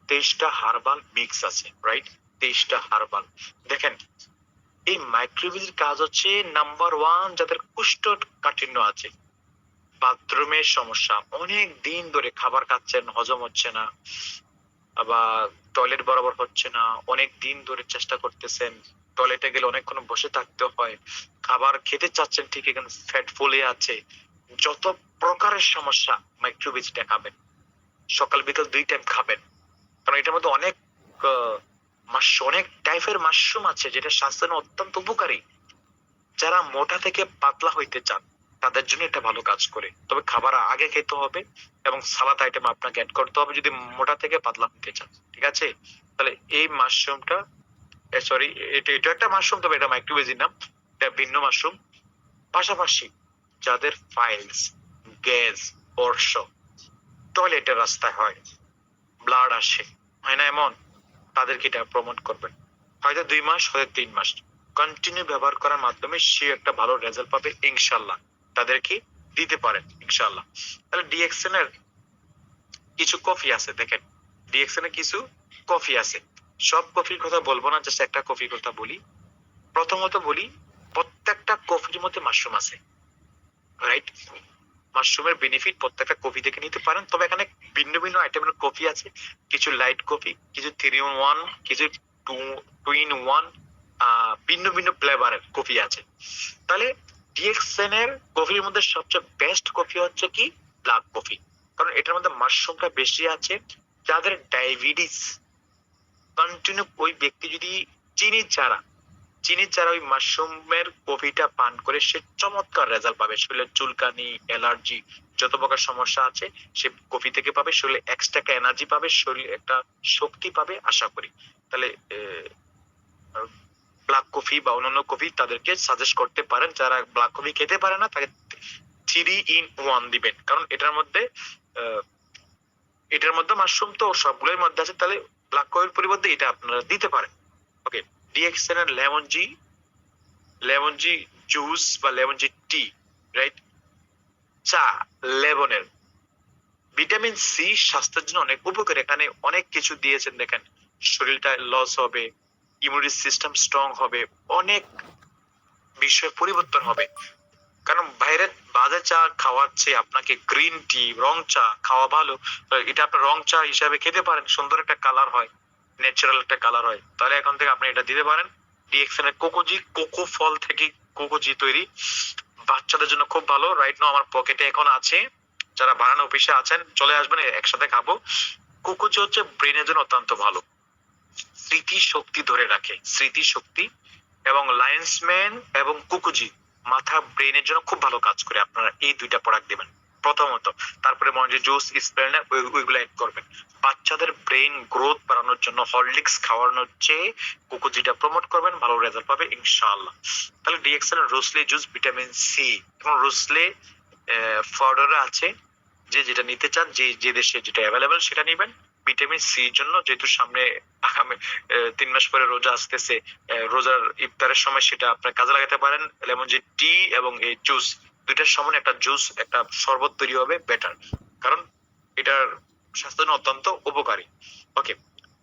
23টা হার্বাল মিক্স আছে, রাইট? 23টা হার্বাল। দেখেন এই মাইক্রোভেজির কাজ হচ্ছে নাম্বার 1, যাদের কোষ্ঠকাঠিন্য আছে, বাথরুমের সমস্যা, অনেক দিন ধরে খাবার খাচ্ছেন, হজম হচ্ছে না, আবার টয়লেট বরাবর হচ্ছে না, অনেক দিন ধরে চেষ্টা করতেছেন, টয়লেটে গেলে অনেকক্ষণ বসে থাকতে হয়, খাবার খেতে চাচ্ছেন ঠিকই কিন্তু ফ্যাট ফুলে আছে, যত প্রকারের সমস্যা মাইক্রোভেজিটা খাবেন। সকাল বিকাল 2 টাইম খাবেন, কারণ এটার মধ্যে অনেক অনেক টাইপের মাশরুম আছে, যেটা স্বাস্থ্যের জন্য অত্যন্ত উপকারী। যারা মোটা থেকে পাতলা হইতে চান তাদের জন্য এটা ভালো কাজ করে, তবে খাবার আগে খেতে হবে এবং সালাদ আইটেম আপনাকে অ্যাড করতে হবে যদি মোটা থেকে পাতলা হতে চান, ঠিক আছে? তাহলে এই মাশরুমটা, সরি, এটা একটা মাশরুম, তবে এটা মাইক্রোভেজি না, এটা ভিন্ন মাশরুম। পাশাপাশি যাদের ফাইলস, গ্যাস, অর্শ, টয়লেটের রাস্তায় হয়, ব্লাড আসে, হয় না এমন, তাদেরকে এটা প্রমোট করবেন। হয়তো 2 মাস, হয়তো 3 মাস কন্টিনিউ ব্যবহার করার মাধ্যমে সে একটা ভালো রেজাল্ট পাবে ইনশাল্লাহ, তাদেরকে দিতে পারেন ইনশাল্লাহ। তাহলে ডিএক্সএন এর কিছু কফি আছে, দেখেন ডিএক্সএন এর কিছু কফি আছে, সব কফির কথা বলবো না, জাস্ট একটা কফির কথা বলি। প্রথমত বলি, প্রত্যেকটা কফির মধ্যে মাশরুম আছে, রাইট? মাশরুমের বেনিফিট প্রত্যেকটা কফি থেকে নিতে পারেন, তবে এখানে ভিন্ন ভিন্ন আইটেমের কফি আছে, কিছু লাইট কফি, কিছু 3 in 1, কিছু 2 in 1, ভিন্ন ভিন্ন ফ্লেভারের কফি আছে। তাহলে ডিএক্সএন এর কফির মধ্যে সবচেয়ে বেস্ট কফি হচ্ছে কি ব্ল্যাক কফি, কারণ এটার মধ্যে মাশরুমটা বেশি আছে। যাদের ডায়াবেটিস কন্টিনিউ, ওই ব্যক্তি যদি চিনি ছাড়া ওই মাশরুমের কফিটা পান করে সে চমৎকার রেজাল্ট পাবে, শরীরের চুলকানি, অ্যালার্জি, যত প্রকার সমস্যা আছে সে কফি থেকে পাবে, শরীরে এক্সট্রা একটা এনার্জি পাবে, শরীরে একটা শক্তি পাবে আশা করি। তাহলে ব্ল্যাক কফি বা অন্যান্য কফি তাদেরকে সাজেস্ট করতে পারেন, যারা ব্ল্যাক কফি খেতে পারে না তাকে 3 in 1 দিবেন, কারণ এটার মধ্যে মাশরুম তো সবগুলোর মধ্যে আছে, তাহলে ব্ল্যাক কফির পরিবর্তে এটা আপনারা দিতে পারেন। ওকে, ডিএক্সএন এর লেমন জি জুস বা লেমন জি টি, রাইট? চা, লেবনের ভিটামিন সি স্বাস্থ্যের জন্য অনেক উপকারী, এখানে অনেক কিছু দিয়েছেন, দেখেন শরীরটা লস হবে, ইমিউনিটি সিস্টেম স্ট্রং হবে, অনেক বিষয় পরিবর্তন হবে। কারণ বাইরের বাজে চা খাওয়াচ্ছে আপনাকে গ্রিন টি, রং চা খাওয়া ভালো, এটা আপনার রং চা হিসাবে খেতে পারেন, সুন্দর একটা কালার হয়, ন্যাচারাল একটা কালার হয়, তাহলে এখন থেকে আপনি এটা দিতে পারেন। ডিএক্সএন এর কোকোজি, কোকো ফল থেকে কোকোজি তৈরি, বাচ্চাদের জন্য খুব ভালো। রাইট নাও আমার পকেটে এখন আছে, যারা বানানো অফিসে আছেন চলে আসবেন, একসাথে খাবো। কোকোজি হচ্ছে ব্রেনের জন্য অত্যন্ত ভালো, স্মৃতি শক্তি ধরে রাখে, স্মৃতি শক্তি, এবং লায়ন্সম্যান এবং কুকুজি মাথা ব্রেনের জন্য খুব ভালো কাজ করে। আপনারা এই 2টা প্রোডাক্ট দিবেন প্রথমত, তারপরে মনে জুস স্প্রেড ওইগুলো অ্যাড করবেন। বাচ্চাদের ব্রেন গ্রোথ বাড়ানোর জন্য হরলিক্স খাওয়ানোর চেয়ে কুকুজিটা প্রমোট করবেন, ভালো রেজাল্ট পাবে ইনশাআল্লাহ। তাহলে ডিএক্সএল রোসলে জুস, ভিটামিন সি এবং রোসলে পাউডার আছে, যে যেটা নিতে চান, যে দেশে যেটা অ্যাভেলেবেল সেটা নিবেন। ভিটামিন সি জন্য যেহেতু সামনে আগামী 3 মাস পরে রোজা আসতেছে, রোজার ইফতারের সময় সেটা আপনার কাজে লাগাতে পারেন। লেমন যে টি এবং এই জুস, দুইটার সময় একটা জুস, একটা শরবত তৈরি হবে বেটার, কারণ এটার স্বাস্থ্যের জন্য অত্যন্ত উপকারী। ওকে,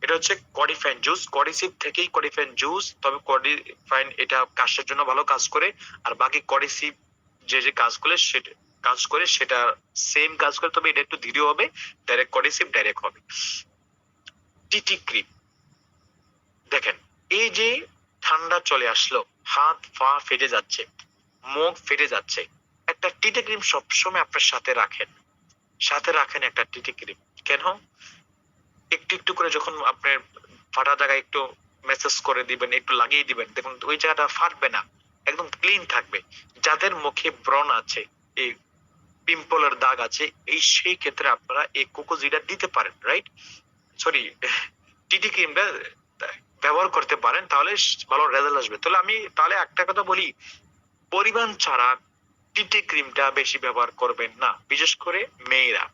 এটা হচ্ছে কডিফাইন জুস, কডিসিপ থেকেই কডিফাইন জুস, তবে কডিফাইন এটা কাশের জন্য ভালো কাজ করে, আর বাকি কডিসিপ যে কাজ করে সেটা সেম কাজ করে, তবে এটা একটু ধীরে হবে, ডাইরেক্ট কডিসিপ ডাইরেক্ট হবে। টিটি ক্রিম, দেখেন এই যে ঠান্ডা চলে আসলো, হাত পা ফেটে যাচ্ছে, মুখ ফেটে যাচ্ছে, একটা টিটি ক্রিম সবসময় আপনার সাথে রাখেন একটা টিটি ক্রিম। কেন? একটু একটু করে যখন আপনার ফাটা জায়গায় একটু মেসেজ করে দিবেন, একটু লাগিয়ে দিবেন, দেখুন ওই জায়গাটা ফাটবে না, একদম ক্লিন থাকবে। যাদের মুখে ব্রণ আছে, এই পিম্পলের দাগ আছে, এই সেই ক্ষেত্রে আপনারা এই কোকোজিটা দিতে পারেন, রাইট? সরি, টিটি ক্রিমটা ব্যবহার করতে পারেন, তাহলে ভালো রেজাল্ট আসবে। তাহলে একটা কথা বলি, পরিমাণ ছাড়া টিটি ক্রিমটা বেশি ব্যবহার করবেন না, বিশেষ করে মেয়েরা,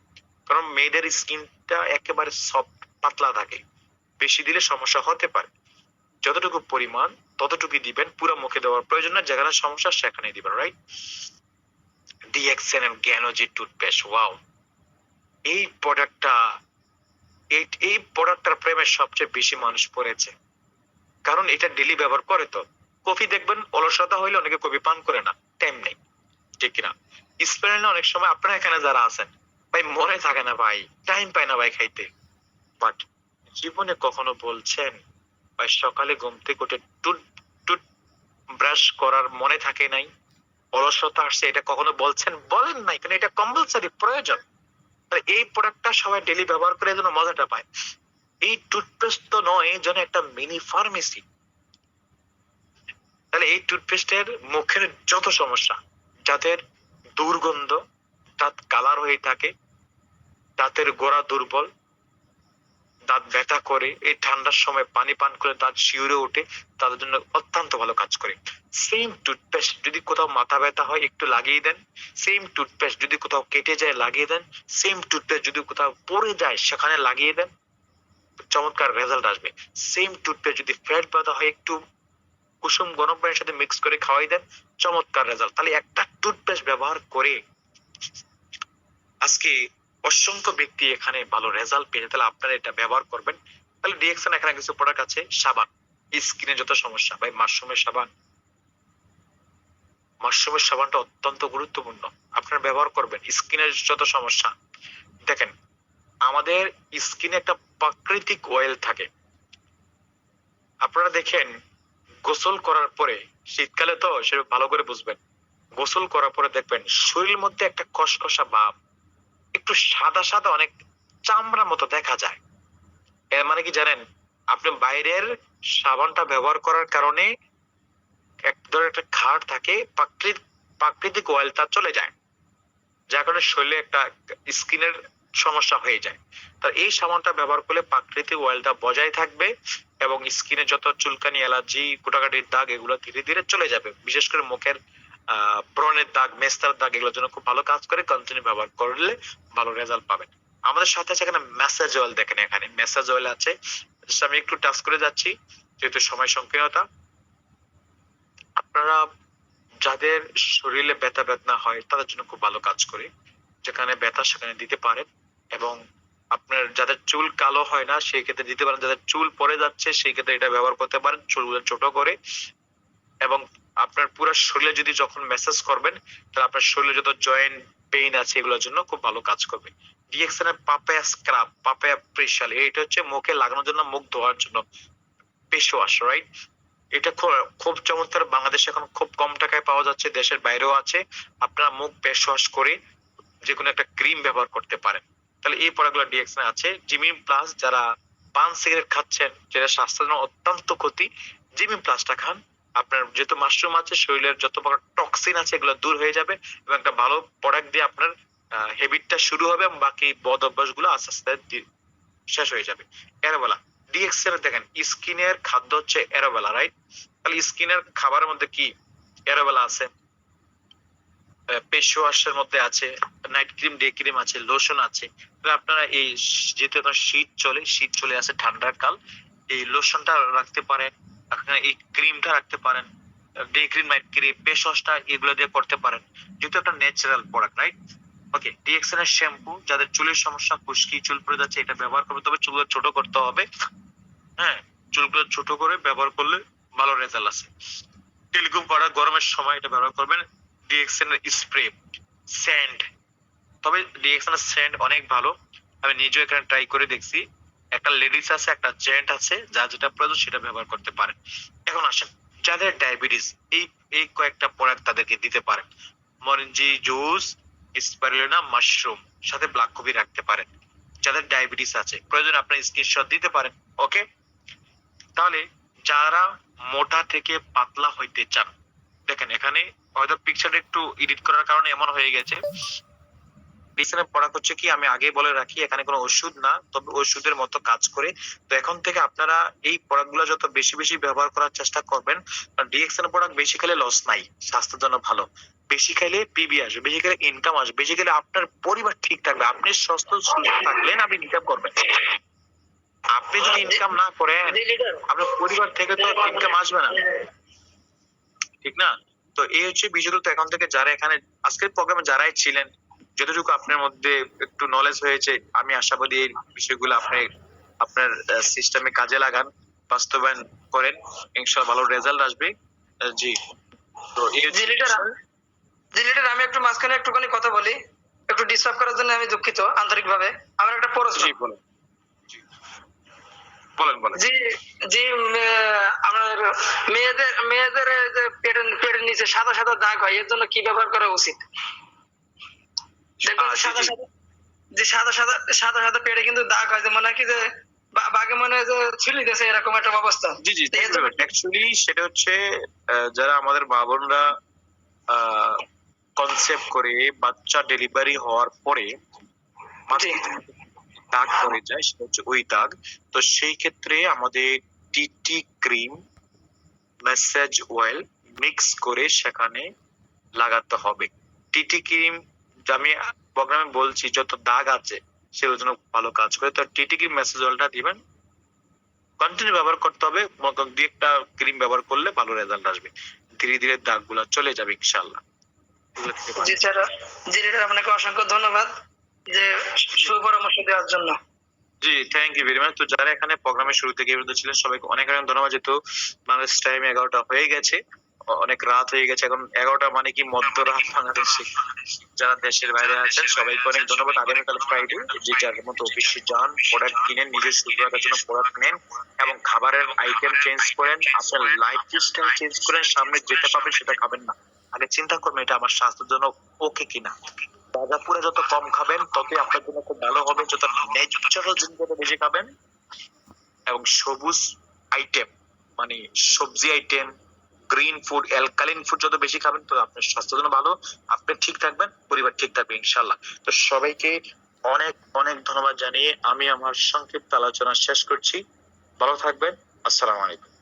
কারণ মেয়েদের স্কিনটা একেবারে সফট, পাতলা থাকে, বেশি দিলে সমস্যা হতে পারে। যতটুকু পরিমাণ ততটুকুই দিবেন, পুরো মুখে দেওয়ার প্রয়োজন না, যেখানে সমস্যা সেখানে দিবেন, রাইট? ডিএক্সএন এর গ্যানোজি টুথপেস্ট, ওয়াও, এই প্রোডাক্টটা এই প্রোডাক্টটার প্রেমে সবচেয়ে বেশি মানুষ পড়েছে, কারণ এটা ডেলি ব্যবহার করে। তো কফি দেখবেন অলসতা হইলে অনেকে কফি পান করে না, টাইম নেই, ঠিক কিনা? স্পেনে অনেক সময় আপনারা এখানে যারা আছেন ভাই মনে থাকে না ভাই, টাইম পায় না ভাই খাইতে, বাট জীবনে কখনো বলছেন ভাই সকালে ঘুম থেকে উঠে টুট টুট ব্রাশ করার মনে থাকে নাই, অলসতা আসছে, এটা কখনো বলেন নাই, কারণ এটা কম্পালসারি প্রয়োজন। এই প্রোডাক্টটা সবাই ডেলি ব্যবহার করে যেন মজাটা পায়। এই টুথপেস্ট তো নয়, যেন একটা মিনি ফার্মেসি, তাহলে এই টুথপেস্টের মুখের যত সমস্যা, যাদের দুর্গন্ধ, দাঁত কালার হয়ে থাকে, দাঁতের গোড়া দুর্বল, দাঁত ব্যথা করে, এই ঠান্ডার সময় পানি পান করে দাঁত শিউরে ওঠে, তাদের জন্য অত্যন্ত ভালো কাজ করে। সেম টুথপেস্ট যদি কোথাও মাথা ব্যথা হয় একটু লাগিয়ে দেন, সেম টুথপেস্ট যদি কোথাও কেটে যায় লাগিয়ে দেন, সেম টুথপেস্ট যদি কোথাও পড়ে যায় সেখানে লাগিয়ে দেন, চমৎকার রেজাল্ট আসবে। সেম টুথপেস্ট যদি পেট ব্যথা হয় একটু কুসুম গরম পানির সাথে মিক্স করে খাওয়াই দেন, চমৎকার রেজাল্ট। তাহলে একটা টুথপেস্ট ব্যবহার করে আজকে অসংখ্য ব্যক্তি এখানে ভালো রেজাল্ট পেয়েছে। তাহলে আপনারা এটা ব্যবহার করবেন। তাহলে ডিএক্সন এখানে কিছু প্রোডাক্ট আছে। সাবান, স্কিনে যত সমস্যা, ভাই মাশরুমের সাবান, মাশরুমের সাবানটা অত্যন্ত গুরুত্বপূর্ণ, আপনারা ব্যবহার করবেন। স্কিনের যত সমস্যা, দেখেন আমাদের স্কিনে একটা প্রাকৃতিক অয়েল থাকে, আপনারা দেখেন গোসল করার পরে, শীতকালে তো সে ভালো করে বুঝবেন, গোসল করার পরে দেখবেন শরীরের মধ্যে একটা কসকসা ভাব, একটু সাদা সাদা অনেক চামড়ার মতো দেখা যায়। এর মানে কি জানেন, আপনি বাইরের সাবানটা ব্যবহার করার কারণে এক ধরনের একটা ঘাট থাকে, প্রাকৃতিক অয়েলটা চলে যায়, যার কারণে শরীরে একটা স্কিনের সমস্যা হয়ে যায়। তো এই সাবানটা ব্যবহার করলে প্রাকৃতিক অয়েলটা বজায় থাকবে এবং স্কিনে যত চুলকানি, অ্যালার্জি, কুটাকাটির দাগ এগুলো ধীরে ধীরে চলে যাবে। বিশেষ করে মুখের ব্রণের দাগ, মেস্তার দাগ এগুলোর জন্য খুব ভালো কাজ করে। কন্টিনিউ ব্যবহার করলে ভালো রেজাল্ট পাবেন। আমাদের সাথে আছে এখানে ম্যাসাজ অয়েল, দেখেন এখানে ম্যাসাজ অয়েল আছে। আমি একটু টাচ করে যাচ্ছি যেহেতু সময় সংকীর্ণতা। আপনারা যাদের শরীরে ব্যথা বেদনা হয় তাদের জন্য খুব ভালো কাজ করে, যেখানে ব্যথা সেখানে দিতে পারেন। এবং আপনার যাদের চুল কালো হয় না সেই ক্ষেত্রে দিতে পারেন, যাদের চুল পড়ে যাচ্ছে সেই ক্ষেত্রে এটা ব্যবহার করতে পারেন চুলগুলো ছোট করে। এবং আপনার পুরো শরীরে যদি যখন ম্যাসাজ করবেন তাহলে আপনার শরীরে যত জয়েন্ট পেইন আছে এগুলোর জন্য খুব ভালো কাজ করবে। ডিএক্সএন এর পাপায়া স্ক্রাব, পাপায়া প্রেশাল, এটা হচ্ছে মুখে লাগানোর জন্য, মুখ ধোয়ার জন্য ফেস ওয়াশ, রাইট? এটা খুব চমৎকার, বাংলাদেশে এখন খুব কম টাকায় পাওয়া যাচ্ছে, দেশের বাইরেও আছে। আপনারা মুখ ফেস ওয়াশ করে যে কোনো একটা ক্রিম ব্যবহার করতে পারেন। তাহলে এই প্রোডাক্টগুলো ডিএক্সএন আছে। জিমিন প্লাস, যারা পান সিগারেট খাচ্ছেন যেটা স্বাস্থ্যের জন্য অত্যন্ত ক্ষতি, জিমিন প্লাসটা খান। আপনার যেহেতু মাশরুম আছে, শরীরের যত প্রকার টক্সিন আছে এগুলো দূর হয়ে যাবে এবং একটা ভালো প্রোডাক্ট দিয়ে আপনার হ্যাবিটটা শুরু হবে এবং বাকি বদ অভ্যাস গুলো আস্তে আস্তে শেষ হয়ে যাবে। অ্যারোভেলা, ডিএক্সএন দেখেন স্কিনের খাদ্য হচ্ছে অ্যারোভেলা, রাইট? তাহলে স্কিনের খাবারের মধ্যে কি অ্যারোভেলা আছে, ফেস ওয়াশের মধ্যে আছে, নাইট ক্রিম, ডে ক্রিম আছে, লোশন আছে। তাহলে আপনারা এই যেহেতু এখন শীত চলে আসে, ঠান্ডার কাল, এই লোশনটা রাখতে পারেন, আপনারা এই ক্রিমটা রাখতে পারেন, day cream, night cream, face ওয়াশটা এগুলো দিয়ে করতে পারেন, যেহেতু একটা natural product, right? Okay, DXN এর শ্যাম্পু, যাদের চুলের সমস্যা, খুশকি, চুল পড়ে যাচ্ছে, এটা ব্যবহার করবে, তবে চুলগুলো ছোট করতে হবে। হ্যাঁ, চুলগুলো ছোট করে ব্যবহার করলে ভালো রেজাল্ট আছে। টেলিকম পাউডার, গরমের সময় এটা ব্যবহার করবেন। ডিএক্সএন এর স্প্রে, স্যান্ড, তবে ডিএক্সএন এর স্যান্ড অনেক ভালো, আমি নিজেও এখানে ট্রাই করে দেখছি। একটা লেডিস আছে, একটা জেন্ট আছে, যা যেটা প্রয়োজন সেটা ব্যবহার করতে পারেন। এখন আসেন যাদের ডায়াবেটিস, এই এই কয়েকটা প্রোডাক্ট তাদেরকে দিতে পারেন। মরিঞ্জি জুস, স্পারুলিনা মাশরুম, সাথে ব্ল্যাক কফি রাখতে পারেন। যাদের ডায়াবেটিস আছে প্রয়োজন আপনার স্ক্রিনশট দিতে পারেন। ওকে, তাহলে যারা মোটা থেকে পাতলা হইতে চান, দেখেন এখানে হয়তো পিকচারটা একটু এডিট করার কারণে এমন হয়ে গেছে। বিছানায় পড়া হচ্ছে কি, আমি আগে বলে রাখি এখানে কোনো ওষুধ না, তবে ওষুধের মতো কাজ করে। তো এখন থেকে আপনারা এই প্রোডাক্টগুলো যত বেশি বেশি ব্যবহার করার চেষ্টা করবেন। ডিএক্সএন প্রোডাক্ট বেশি খেলে লস নাই, স্বাস্থ্যের জন্য ভালো। বেশি খাইলে পিবি আসবে, বেশি খেলে ইনকাম আসবে, বেশি খেলে আপনার পরিবার ঠিক থাকবে। আপনি সুস্থ থাকলেন আপনি ইনকাম করবেন। আপনি যদি ইনকাম না করেন আপনার পরিবার থেকে তো ইনকাম আসবে না, ঠিক না? তো এই হচ্ছে বিষয়গুলো। তো এখন থেকে যারা এখানে আজকের প্রোগ্রামে যারাই ছিলেন, যতটুকু আপনার মধ্যে একটু নলেজ হয়েছে, আমি আশাবাদী এই বিষয়গুলো আপনি আপনার সিস্টেমে কাজে লাগান, বাস্তবায়ন করেন, ইনশাআল্লাহ ভালো রেজাল্ট আসবে। জি, তো এই হচ্ছে লিডার, আমি একটু মাঝখানে একটুখানি কথা বলি, একটু ডিস্টার্ব করার জন্য আমি দুঃখিত আন্তরিকভাবে। আমার একটা প্রশ্ন। জি বলেন, জি বলেন বলেন। জি জি, আমার মেয়েদের যে পেটের নিচে সাদা সাদা দাগ হয়, এর জন্য কি ব্যবহার করা উচিত? দেখবেন জি, সাদা জি। সাদা, যে সাদা সাদা সাদা সাদা পেটে কিন্তু দাগ হয়, যে মনে হয় কি যে বাঘে মনে হয় যে ছিলি দিয়েছে এরকম একটা অবস্থা। জি জি, অ্যাকচুয়ালি সেটা হচ্ছে যারা আমাদের মা বোনরা কনসেপ্ট করে বাচ্চা ডেলিভারি হওয়ার পরে জি দাগ পড়ে যায়, সেটা হচ্ছে ওই দাগ। তো সেই ক্ষেত্রে আমাদের TT cream, massage oil mix করে সেখানে লাগাতে হবে। টিটি ক্রিম আমি প্রোগ্রামে বলছি যত দাগ আছে সেগুলোর জন্য ভালো কাজ করে। তো টিটি ক্রিম ম্যাসাজ অয়েলটা দিবেন, কন্টিনিউ ব্যবহার করতে হবে। দুই একটা ক্রিম ব্যবহার করলে ভালো রেজাল্ট আসবে, ধীরে ধীরে দাগগুলো চলে যাবে ইনশাআল্লাহ। জি স্যার, জি লিডার আপনাকে অসংখ্য ধন্যবাদ যে সুপরামর্শ দেওয়ার জন্য। জি, থ্যাংক ইউ ভেরি মাচ। তো যারা এখানে প্রোগ্রামের শুরু থেকে এই পর্যন্ত ছিলেন সবাইকে অনেক অনেক ধন্যবাদ। যেহেতু বাংলাদেশ টাইম 11টা হয়ে গেছে, অনেক রাত হয়ে গেছে, এখন 11টা মানে কি মধ্যরাত বাংলাদেশে। যারা দেশের বাইরে আছেন সবাইকে অনেক ধন্যবাদ। আগামীকাল ফ্রাইডে যে যার মতো অফিসে যান, প্রোডাক্ট কিনেন, নিজের সুস্থ রাখার জন্য প্রোডাক্ট নেন এবং খাবারের আইটেম চেঞ্জ করেন, আপনার লাইফ স্টাইল চেঞ্জ করেন। সামনে যেটা পাবেন সেটা খাবেন না, আগে চিন্তা করবেন এটা আমার স্বাস্থ্যের জন্য ওকে কিনা। ভাজাপুরে যত কম খাবেন ততই আপনার জন্য খুব ভালো হবে। যত ন্যাচারাল জিনিস যত বেশি খাবেন এবং সবুজ আইটেম মানে সবজি item, green food, alkaline food যত বেশি খাবেন তো আপনার স্বাস্থ্যের জন্য ভালো, আপনি ঠিক থাকবেন, পরিবার ঠিক থাকবে ইনশাআল্লাহ। তো সবাইকে অনেক অনেক ধন্যবাদ জানিয়ে আমি আমার সংক্ষিপ্ত আলোচনা শেষ করছি। ভালো থাকবেন। আসসালামু আলাইকুম।